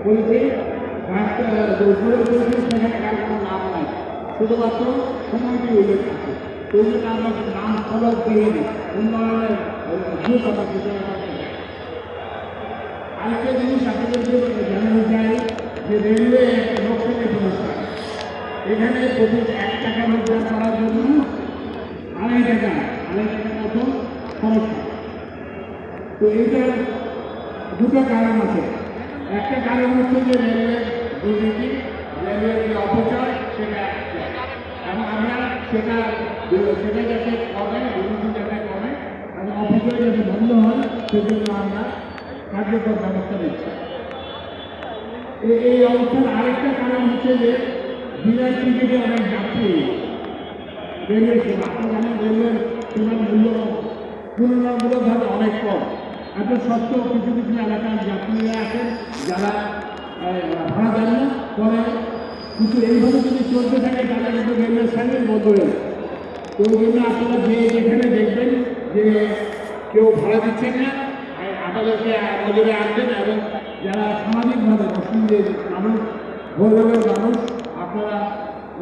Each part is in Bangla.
বলছি সেখানে কার কোনো নাম নাই, শুধুমাত্র সময়টি উল্লেখ আছে। ওই জন্য আমরা নাম ফলক দিয়ে দিই উন্নয়নের দ্রুত আরেকটা জিনিস আপনাদেরকে জানানো চাই যে রেলওয়ে একটা লোকসানের পুরস্কার, এখানে প্রতি 1 টাকা রোজগার করার জন্য 2.5 টাকা মতো খরচ হয়। তো এইটার দুটো কারণ আছে। একটা কারণ হচ্ছে যে রেলওয়ের দুর্নীতি, রেলওয়ের যে অপচয়, সেটা এবং আমরা সেটা যাতে কমে, দুর্নীতি যাতে কমে এবং অপচয় যাতে বন্ধ হয়, সেজন্য আমরা কার্যকর ব্যবস্থা নিচ্ছি। এই অবস্থার আরেকটা কারণ হচ্ছে যে বিনা টিকিটে অনেক যাত্রী রেলওয়ে সেবা, আপনি জানেন রেলওয়ের সেবার মূল্য তুলনামূলকভাবে অনেক কম। এত সত্ত্বেও কিছু কিছু এলাকার যাত্রীরা আছেন যারা ভাড়া দেন না, পরে কিন্তু এইভাবে যদি চলতে থাকে তাহলে কিন্তু রেলওয়ে সার্ভিস বন্ধ হয়ে যাবে। তো ওই জন্য আপনারা যেখানে দেখবেন যে কেউ ভাড়া দিচ্ছেন না, আপনাদেরকে নজরে আনবেন এবং যারা সামাজিকভাবে মুসলিমদের মানুষ, ভোলের মানুষ, আপনারা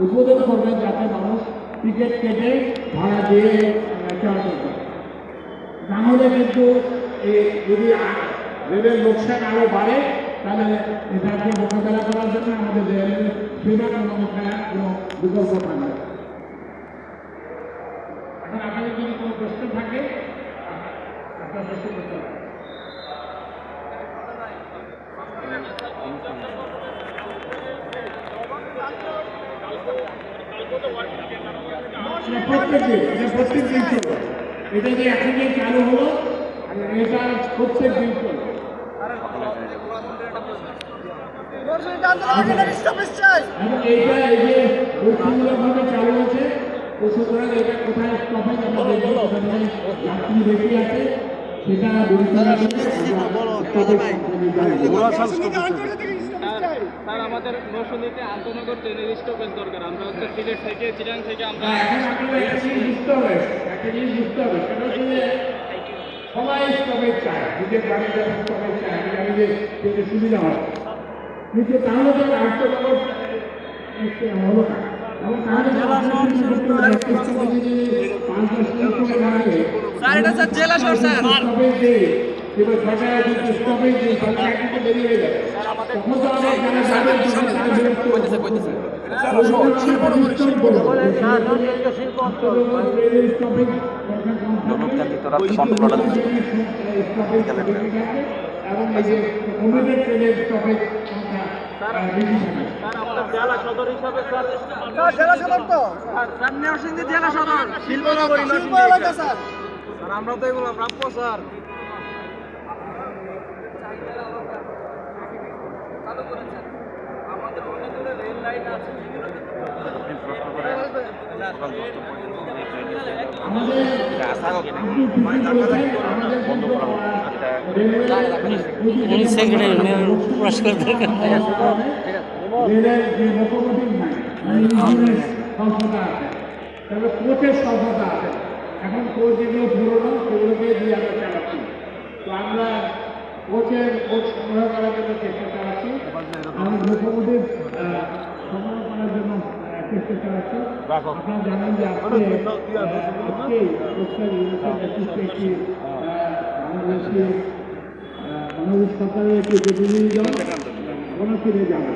উদ্বোধন করবেন যাতে মানুষ টিকিট কেটে ভাড়া দিয়ে চলাচল করে। নাহলে কিন্তু যদি রেলের লোকসান আরও বাড়ে তাহলে এটাকে মোকাবেলা করার জন্য আমাদের রেলের সেবা কোনো বিকল্প থাকবে। এখন আপনাদের যদি কোনো প্রশ্ন থাকে আপনার প্রশ্ন করতে হবে। প্রত্যেক দিন চলবে, এটা যে এখন যে চালু হলো এটা প্রত্যেক দিন চলবে। এবং এইটা এই যে পরীক্ষামূলকভাবে চালু হচ্ছে, তো সুতরাং এটা কোথায় স্টপেজ আমরা দেখবো, যাত্রী বেশি আছে সেটা স্যার আমাদের নৌসুন্দিতে আন্তনগর ট্রেনের স্টপেজ দরকার। আমরা হচ্ছে সিলেট থেকে চিরাং থেকে আমরা সবাই স্টপেজ চায়, নিজের গাড়ি যারা স্টপেজ চায়, আমি জানি যে সেটা সুবিধা হয়, কিন্তু তাহলে তো আন্তনগর হলো না। এবং তাহলে জেলা সরকার স্টপেজ দেয়, কিন্তু সরকার স্টপেজ দিয়ে সরকার কিন্তু বেরিয়ে হয়ে যাবে, তখন তো আমার যারা যাবে জেলা সদর হিসাবে জেলা সদর তো জেলা সদর শিল্প এলাকা স্যার, আমরা তো এগুলো প্রাপ্য স্যার। আমাদের অনেকগুলো রেল লাইন আছে পুরস্কার দরকার। রেলের যে লোকোমোটিভ নাই, স্বল্পতা আছে, তবে কোচের স্বল্পতা আছে। এখন কোচ যেগুলো পুরোনো সেগুলোকে দিয়ে আমরা চালাচ্ছি। তো আমরা কোচ সংগ্রহ করার জন্য চেষ্টা চালাচ্ছি, আমি লোকোমোটিভ সংগ্রহ করার জন্য চেষ্টা চালাচ্ছি। আপনারা জানেন যে বাংলাদেশি বাংলাদেশ সরকারের একটি প্রতিনিধি দল গণফিরে যাবে।